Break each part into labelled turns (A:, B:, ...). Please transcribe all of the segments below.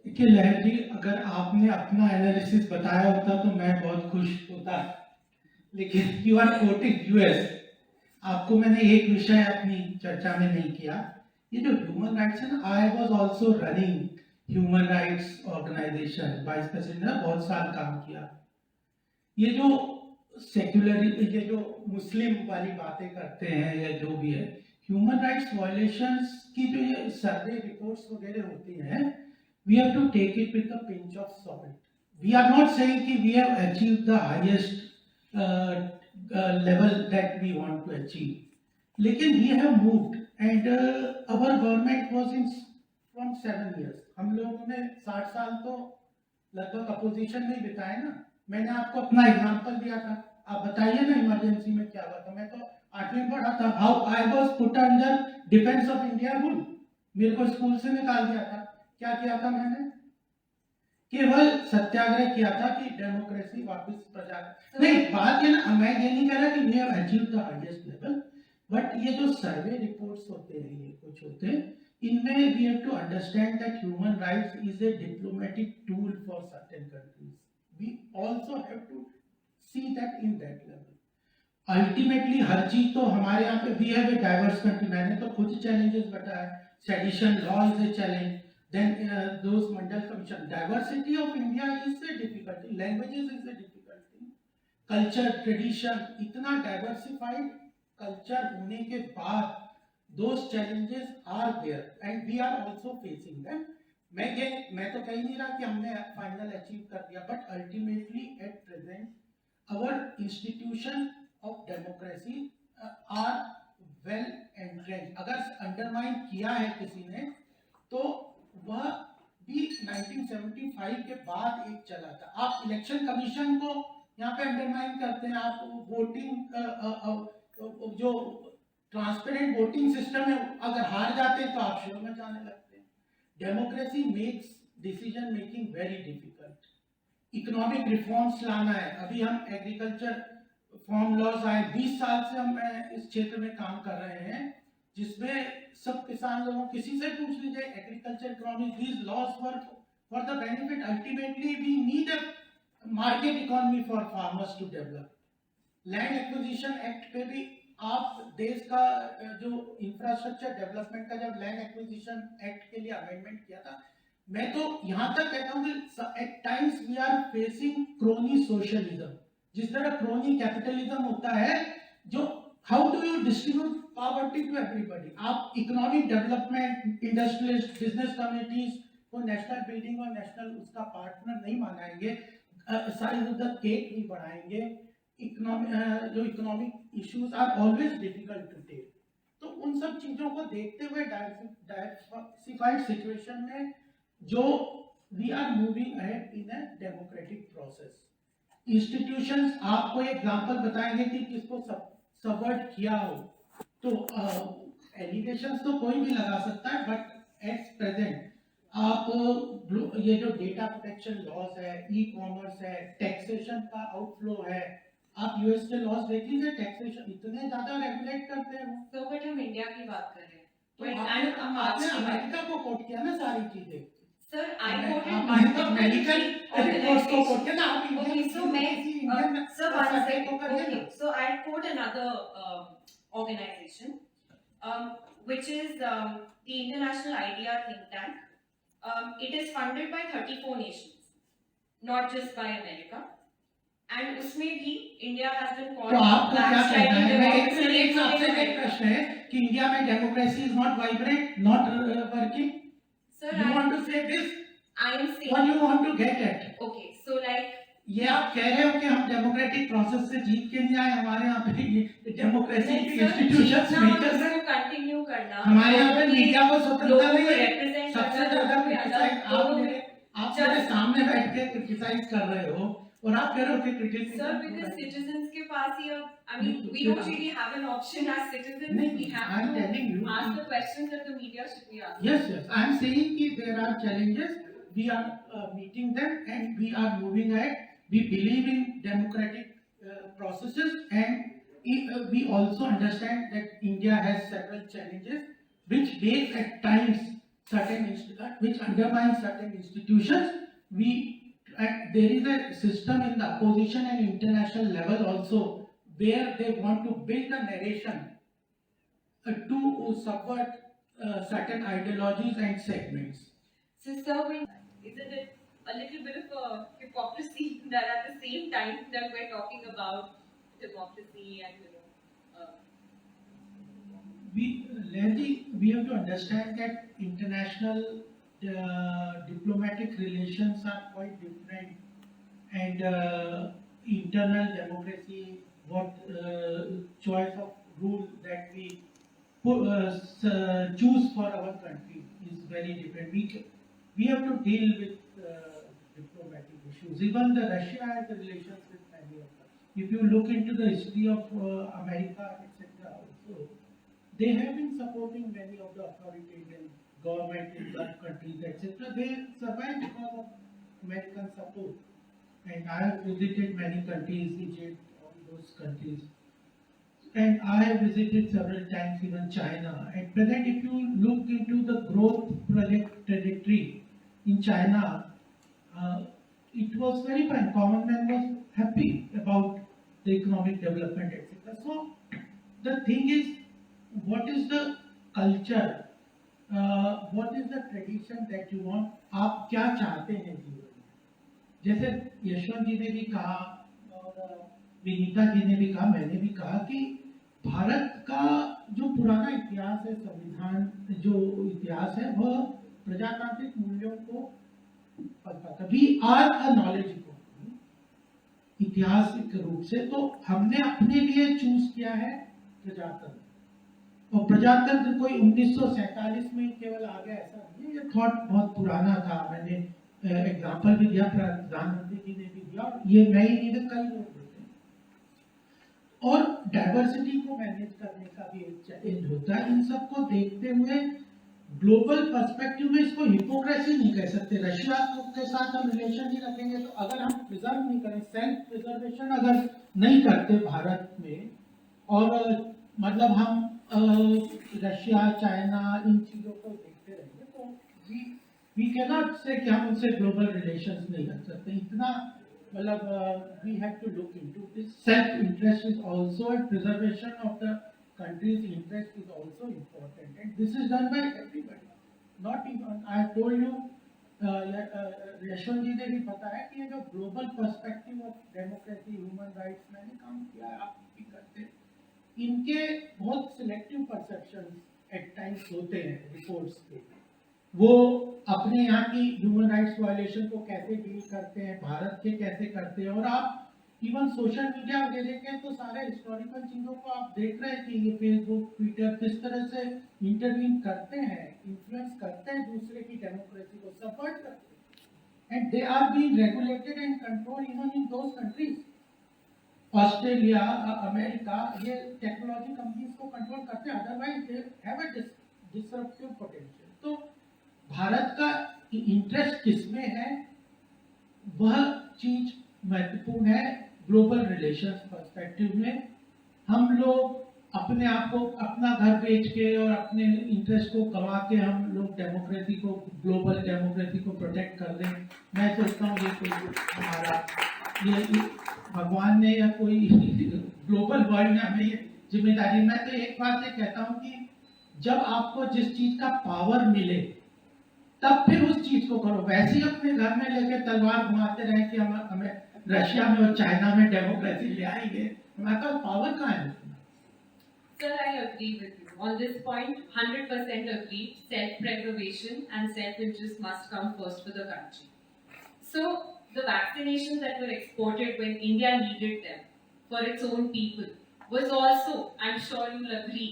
A: देखिए लहर जी, अगर आपने अपना एनालिसिस बताया होता तो मैं बहुत खुश होता, लेकिन यू आर कोटिंग यूएस। आपको मैंने एक विषय अपनी चर्चा में नहीं किया, ये जो ह्यूमन राइट्स है ना, I was also running human rights organisation, vice president ने बहुत साल काम किया। ये जो सेक्युलर, ये जो मुस्लिम वाली बातें करते हैं या जो भी है, ह्यूमन राइट्स वायलेशंस की जो ये सर्वे रिपोर्ट्स वगैरह होती हैं, we have to take it with a pinch of salt. We are not saying that we have achieved the highest level that we want to achieve. लेकिन we have moved and our government was in from 7 years. हम लोगों ने 60 साल तो लगभग opposition में बिताए ना। मैंने आपको अपना एग्जांपल दिया था, आप बताइए ना इमरजेंसी में क्या हुआ था। मैं तो 8वीं पढ़ा था, how I was put under defence of India rule. मेरे को स्कूल से निकाल दिया था। क्या किया था मैंने? केवल सत्याग्रह किया था कि डेमोक्रेसी वापस प्रजा नहीं। बात ये ना, मैं ये नहीं कह रहा कि we have achieved the highest level, but ये जो सर्वे रिपोर्ट्स होते हैं, ये कुछ होते हैं, इनमें we have to understand that human rights is a diplomatic tool for certain countries. We also have to see that in that level. Ultimately हर चीज तो हमारे यहाँ पे we have a diverse country. मैंने तो खुद चैलेंजेस बताया, sedition law is a challenge, then those Mandal Commission, diversity of India is a difficulty, languages is a difficulty, culture, tradition, इतना diversified culture होने के बाद those challenges are there and we are also facing them. मैं तो कह नहीं रहा कि हमने फाइनल अचीव कर दिया, but ultimately at present our institution of democracy are well entrenched. अगर undermine किया है किसी ने तो वह भी 1975 के बाद एक चला था। आप इलेक्शन कमीशन को यहाँ पे अंडरमाइन करते हैं, आप वोटिंग जो ट्रांसपेरेंट वोटिंग सिस्टम है, अगर हार जाते हैं तो आप शोर मचाने लगते हैं। Democracy makes decision making very difficult. Economic reforms लाना है, अभी हम एग्रीकल्चर फॉर्म लॉज आए, 20 साल से हम इस क्षेत्र में काम कर रहे हैं, जिसमें सब किसान लोगों, किसी से पूछ लीजिए agriculture economy, these laws for the benefit. Ultimately we need a market economy for farmers to develop. Land acquisition act पे भी आप देश का जो इंफ्रास्ट्रक्चर डेवलपमेंट का जब लैंड एक्विजिशन एक्ट के लिए अमेंडमेंट किया था, मैं तो यहाँ तक कहता हूँ कि at times we are facing crony socialism. जिस तरह क्रोनी कैपिटलिज्म होता है, जो how do you distribute poverty to everybody. आप economic development, industrialist, business communities को नेशनल बिल्डिंग और नेशनल उसका पार्टनर नहीं मानाएंगे, साइज ऑफ द केक नहीं बढ़ाएंगे। जो economic issues are always difficult to take. तो उन सब चीजों को देखते हुए डाइवर्सिफाइड सिचुएशन में जो we are moving ahead in a democratic process. Institutions आपको एग्जांपल बताएंगे कि किसको सबवर्ट किया हो, तो एलिगेशंस तो कोई भी लगा सकता है, बट एट प्रेजेंट आप ये जो डेटा प्रोटेक्शन लॉज है, ई कॉमर्स है, टैक्सेशन का आउटफ्लो है, आप यूएस के लॉज देख लीजिए, टैक्सेशन इतने ज्यादा रेगुलेट करते हैं।
B: तो बट हम इंडिया की बात कर रहे हैं,
A: तो आपने अमेरिका को कोट किया ना सारी चीजें।
B: Sir, I quoted
A: medical reports को कोट किया ना आप।
B: Okay, so मैं sir one second. Okay, so I quote another organization, which is the International Idea Think Tank. It is funded by 34 nations, not just by America. And उसमें भी India has been called.
A: तो आपको क्या कहना है? एक सबसे बड़ा प्रश्न है कि इंडिया में democracy is not vibrant, not working.
B: Sir,
A: you want to say this?
B: I am saying.
A: What you want to get at?
B: Okay, so like.
A: ये आप कह रहे हो कि हम डेमोक्रेटिक प्रोसेस से जीत के नहीं आए, हमारे यहाँ पे डेमोक्रेसी इंस्टीट्यूशंस मीटर से
B: कंटिन्यू करना,
A: हमारे यहाँ पे मीडिया को स्वतंत्रता नहीं है। सबसे ज्यादा
B: क्रिटिसाइज
A: आप मेरे सामने बैठ के क्रिटिसाइज कर रहे हो और आप कह रहे हो कि क्रिटिसिज्म।
B: सर, बिकॉज़ सिटीजंस के पास ही अब, I mean, we don't really have an option as citizens. We have to ask the questions that the media should be asking.
A: Yes, I am saying that there are challenges. We are meeting them and we are moving ahead. We believe in democratic processes, and we also understand that India has several challenges which make at times which undermines certain institutions. There is a system in the opposition and international level also where they want to build a narration to subvert certain ideologies and segments.
B: So, sir, isn't it a little bit of a hypocrisy that at the same time that we're talking about democracy and
A: we have to understand that international diplomatic relations are quite different, and internal democracy, what choice of rule that we choose for our country is very different. We have to deal with diplomatic issues. Even the Russia has relations with many of us. If you look into the history of America, etc., also, they have been supporting many of the authoritarian government in Gulf countries, etc. They survived because of American support. And I have visited many countries, Egypt, all those countries. And I have visited several times even China. At present, if you look into the growth project trajectory in China, it was very fine. Common man was happy about the economic development, etc. So the thing is, what is the culture? What is the tradition that you want? आप क्या चाहते हैं जीवन में? जैसे यशवंत जी ने भी कहा और विनीता जी ने भी कहा, मैंने भी कहा कि भारत का जो पुराना इतिहास है, संविधान जो इतिहास है, वह प्रजातांत्रिक मूल्यों को पलता। We are a knowledge economy ऐतिहासिक रूप से, तो हमने अपने लिए चूज किया है प्रजातंत्र। और प्रजातंत्र कोई 1947 में केवल आ गया ऐसा नहीं है, ये थॉट बहुत पुराना था। मैंने एग्जांपल भी दिया, प्रधानमंत्री जी ने भी दिया, और ये मैं ही नहीं तो कई लोग देते हैं। और डाइवर्सिटी को मैनेज करने का भी एक चैलेंज होता है। इन सबको देखते हुए ग्लोबल पर्सपेक्टिव में इसको हिपोक्रेसी नहीं कह सकते। रशिया के साथ हम रिलेशन नहीं रखेंगे, तो अगर हम प्रिजर्व नहीं करें, सेल्फ प्रिजर्वेशन अगर नहीं करते भारत में, और मतलब हम रशिया, चाइना, इन चीजों को देखते रहेंगे, तो वी कैन नॉट से कि हम उनसे ग्लोबल रिलेशंस नहीं रख सकते। इतना मतलब we have to look into this. Self interest is also, and preservation of the country's interest is also important, and this is done by everybody, not even I have told you, Yashwant ji ने भी बताया कि ये जो global perspective of democracy, human rights, मैंने काम किया है, आप भी करते हैं, इनके बहुत सिलेक्टिव परसेप्शंस एट टाइम्स होते हैं रिपोर्ट्स के। वो अपने यहाँ की ह्यूमन राइट्स वायलेशन को कैसे डील करते हैं, भारत के कैसे करते हैं, और आप इवन सोशल मीडिया में देखें तो सारे हिस्टोरिकल चीजों को आप देख रहे हैं कि ये फेसबुक, ट्विटर किस तरह से इंटरवीन करते हैं, इन्फ्लुएंस करते हैं दूसरे की डेमोक्रेसी को, सपोर्ट करते हैं, and they are being regulated and control even in those countries. Australia, America, ये टेक्नोलॉजी कंपनीज को कंट्रोल करते हैं, otherwise they have a disruptive potential. तो भारत का इंटरेस्ट किसमें है, वह चीज महत्वपूर्ण है। ग्लोबल रिलेशंस पर्सपेक्टिव में हम लोग अपने आप को, अपना घर बेच के और अपने इंटरेस्ट को कमा के हम लोग डेमोक्रेसी को, ग्लोबल डेमोक्रेसी को प्रोटेक्ट कर दें। मैं सोचता हूँ ये कोई हमारा, ये भगवान ने या कोई ग्लोबल वर्ल्ड ने हमें ये जिम्मेदारी। मैं तो एक बात ये कहता हूँ कि जब आपको जिस चीज का पावर मिले तब फिर उस चीज को करो। वैसे ही अपने घर में लेके तलवार घुमाते रहे कि हमें रशिया में और चाइना में डेमोक्रेसी ले आएंगे, हमारे पास पावर कहाँ है?
B: Sir, I agree with you. On this point, 100% agree. Self-preservation and self-interest must come first for the country. So, the vaccinations that were exported when India needed them for its own people was also, I'm sure you'll agree,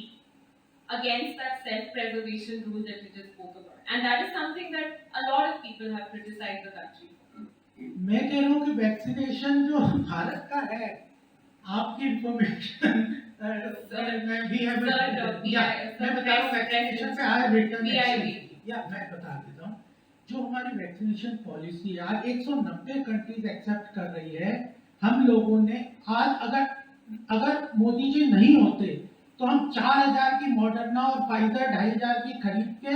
B: against that self-preservation rule that you just spoke about. And that is something that a lot of people have criticized the country for.
A: मैं कह रहा हूँ कि vaccination जो भारत का है, आपकी information मैं बता रहा हूँ वैक्सीनेशन पे आई रिटर्न, या मैं बता देता हूँ जो हमारी वैक्सीनेशन पॉलिसी है। आज 190 कंट्रीज एक्सेप्ट कर रही है। हम लोगों ने आज अगर मोदी जी नहीं होते तो हम 4000 की मॉडर्ना और फाइजर 2500 की खरीद के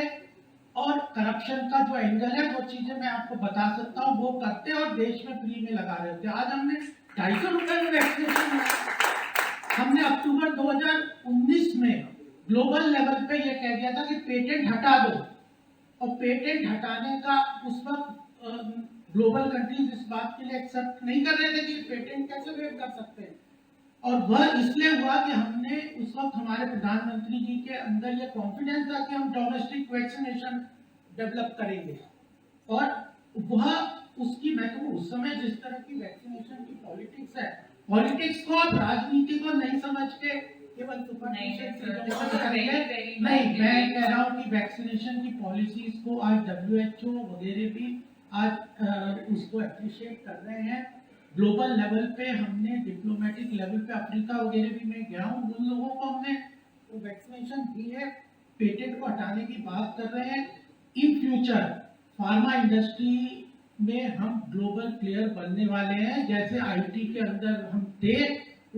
A: और करप्शन का जो एंगल है वो चीजें मैं आपको बता सकता हूँ, वो करते और देश में फ्री में लगा रहे थे। आज हमने 250 रुपए में वैक्सीनेशन हमने अक्टूबर 2019 में ग्लोबल लेवल पे ये कह दिया था कि पेटेंट हटा दो, और पेटेंट हटाने का उस वक्त ग्लोबल कंट्रीज इस बात के लिए एक्सेप्ट नहीं कर रहे थे कि पेटेंट कैसे वेव कर सकते हैं। और वह इसलिए हुआ कि हमने उस वक्त हमारे प्रधानमंत्री जी के अंदर ये कॉन्फिडेंस था कि हम डोमेस्टिक वैक्सीनेशन डेवलप करेंगे, और वह उसकी मैं तो उस समय जिस तरह की वैक्सीनेशन की पॉलिटिक्स है, पॉलिटिक्स को आप राजनीति को नहीं समझ के केवल सुपरफिशियल नहीं, मैं कह रहा हूँ कि वैक्सीनेशन की पॉलिसीज को आज WHO वगैरह भी आज उसको अप्रिशिएट कर रहे हैं। ग्लोबल लेवल पे हमने डिप्लोमेटिक लेवल पे अफ्रीका वगैरह भी मैं गया हूँ, उन लोगों को हमने वैक्सीनेशन दी है, पेटेंट को हटाने की बात कर रहे हैं। इन फ्यूचर फार्मा इंडस्ट्री में हम ग्लोबल प्लेयर बनने वाले हैं, जैसे IT के अंदर हम थे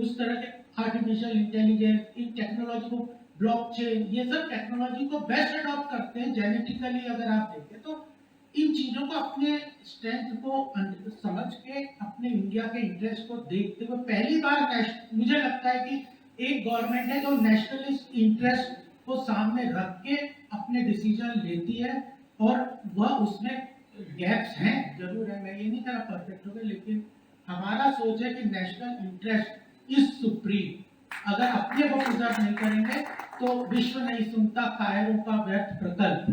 A: उस तरह के आर्टिफिशियल इंटेलिजेंस, इन टेक्नोलॉजी को, ब्लॉकचेन, ये सब टेक्नोलॉजी को बेस्ट अडॉप्ट करते हैं जेनेटिकली। अगर आप देखें तो इन चीजों को अपने स्ट्रेंथ को समझ के अपने इंडिया के इंटरेस्ट को देखते हुए पहली बार मुझे लगता है कि एक गवर्नमेंट है जो नेशनलिस्ट इंटरेस्ट को सामने रख के अपने डिसीजन लेती है, और वह उसमें गैप्स हैं जरूर है, मैं ये नहीं कह रहा परफेक्ट हो गए, लेकिन हमारा सोच है कि नेशनल इंटरेस्ट इज सुप्रीम। अगर अपने को प्रिजर्व नहीं करेंगे तो विश्व नहीं सुनता कायरों का व्यर्थ प्रकल्प,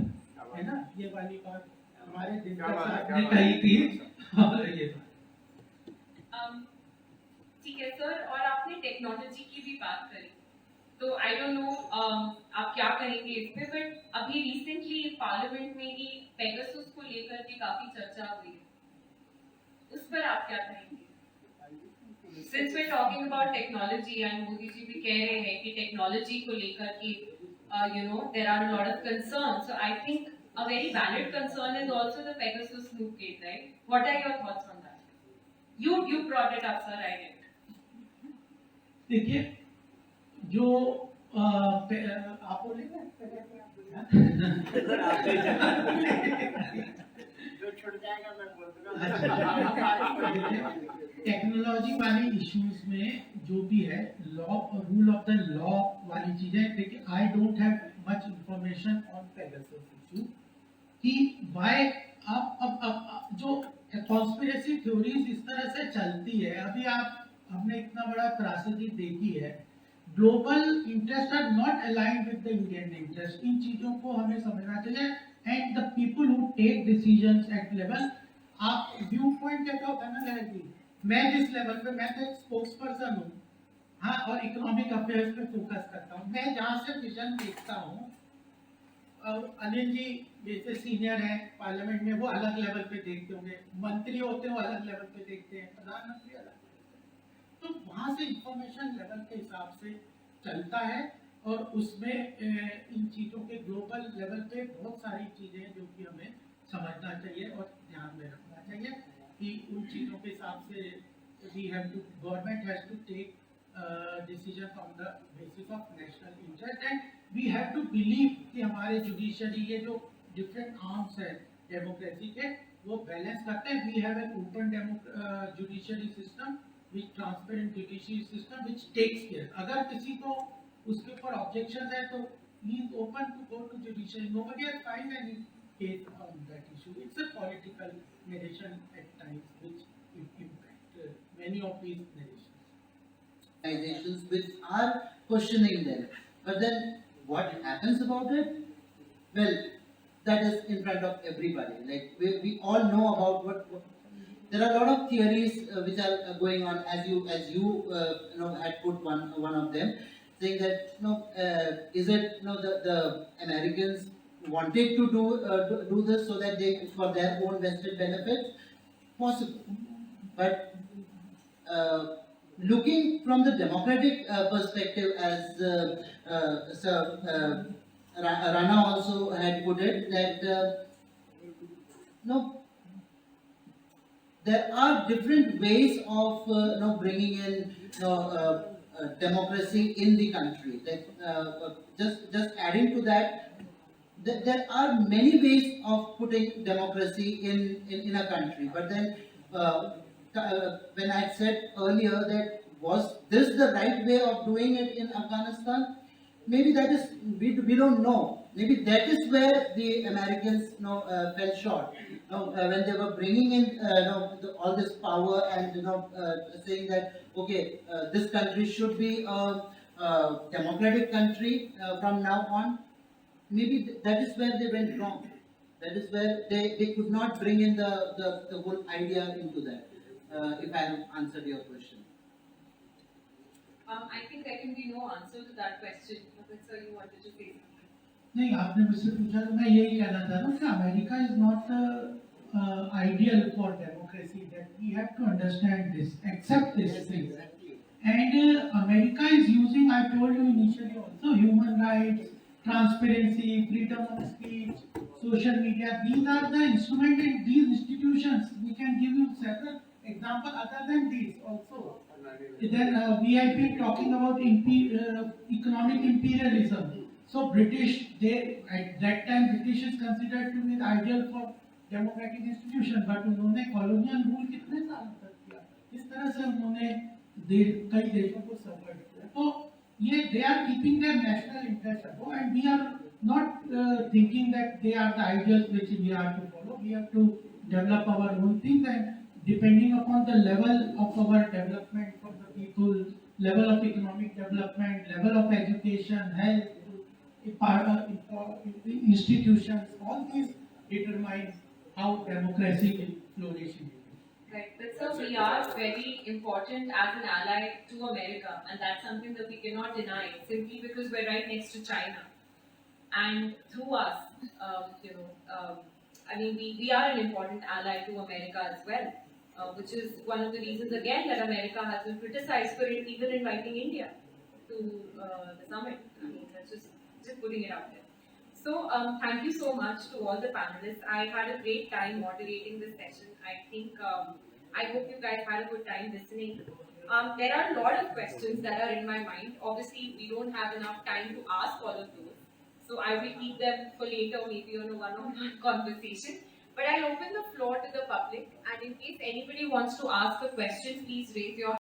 A: है ना, ये वाली बात हमारे दिन के साथ ने कही थी। और ये
B: ठीक है सर, और आपने टेक्नोलॉजी की भी बात करी, तो आई डोंट नो आप क्या कहेंगे इस पे, बट अभी रिसेंटली पार्लियामेंट में ही पेगासस को लेकर के काफी चर्चा हुई है, उस पर आप क्या कहेंगे? Since we're talking about technology and Modi ji भी कह रहे हैं कि टेक्नोलॉजी को लेकर के there are a lot of concerns, so I think a very valid concern is also the Pegasus Snoop case, right? What are your thoughts on that? You brought it up, sir. I did.
A: देखिए, जो आप बोलेंगे
C: जो छुट जाएगा मैं बोल दूंगा।
A: टेक्नोलॉजी वाले इश्यूज में जो भी है, लॉ और रूल ऑफ द लॉ वाली चीजें, देखिए I don't have much information on Pegasus issue कि व्हाई अब जो कॉन्स्पिरेसी थ्योरीज इस तरह से चलती है। अभी हमने इतना बड़ा त्रासदी देखी है, global interest are not aligned with the Indian interest. इन चीजों को हमें समझना चाहिए, and the people who take decisions at level, आप व्यू पॉइंट क्या होता है ना लहर जी, मैं जिस लेवल पे, मैं तो एक स्पोक्स पर्सन हूँ, हाँ, और इकोनॉमिक अफेयर्स पे फोकस करता हूँ। मैं जहाँ से विजन देखता हूँ, अनिल जी जैसे सीनियर हैं पार्लियामेंट में, वो अलग लेवल पे देखते होंगे, मंत्री होते हैं वो अलग लेवल पे देखते हैं, प्रधानमंत्री अलग लेवल पे, तो वहाँ से इंफॉर्मेशन लेवल के हिसाब से चलता है, और उसमें इन चीज़ों के ग्लोबल लेवल पे बहुत सारी चीज़ें हैं जो कि हमें समझना चाहिए और ध्यान में रखना चाहिए कि उन चीज़ों के हिसाब से government has to take decision on the basis of national interest, and we have to believe कि हमारे जुडिशरी, ये जो डिफरेंट आर्म्स है डेमोक्रेसी के, वो बैलेंस करते हैं। We have an open judiciary system which transparent judiciary system which takes care, अगर किसी को उसके ऊपर ऑब्जेक्शन है तो he is open to go to judiciary, nobody has find any case on that issue. It's a political narration at times which impact many of these
C: organizations which are questioning them. But then what happens about it? Well, that is in front of everybody. Like we all know about what there are a lot of theories which are going on, as you had put one of them, saying that is it the Americans wanted to do this so that they, for their own vested benefits, possible, but looking from the democratic perspective, as Sir Rana also had put it, that there are different ways of bringing in democracy in the country. Like just adding to that, there are many ways of putting democracy in a country, but then when I said earlier that was this the right way of doing it in Afghanistan, maybe that is, we don't know. Maybe that is where the Americans fell short. When they were bringing in all this power and saying that okay, this country should be a democratic country from now on. Maybe that is where they went wrong. That is where they could not bring in the whole idea into that. If I have answered your question.
B: I think there can be no answer to that question. Sir, you wanted to say something.
A: नहीं आपने मुझसे पूछा तो मैं यही कहना था ना कि America is not ideal for democracy that we have to understand this accept this thing and America is using, I told you initially also, human rights, transparency, freedom of speech, social media. These are the instruments in these institutions. We can give you several examples other than these also. Then VIP talking about economic imperialism. So British, they at that time British is considered to be the ideal for democratic institution, but उन्होंने colonial rule कितने साल तक किया? इस तरह से उन्होंने कई देशों को सफर किया. तो ये they are keeping their national interest above, and we are not thinking that they are the ideals which we are to follow. We have to develop our own things, and depending upon the level of our development for the people, level of economic development, level of education, health, institutions, all these determine how democracy will flourish in India.
B: Right, but sir, we are very important as an ally to America, and that's something that we cannot deny simply because we're right next to China. And through us, I mean, we are an important ally to America as well, which is one of the reasons again that America has been criticized for even inviting India to the summit. I mean, that's just putting it out there. So, thank you so much to all the panelists. I had a great time moderating this session. I think, I hope you guys had a good time listening. There are a lot of questions that are in my mind. Obviously, we don't have enough time to ask all of those. So, I will keep them for later, maybe on a one-on-one conversation. But I'll open the floor to the public. And in case anybody wants to ask a question, please raise your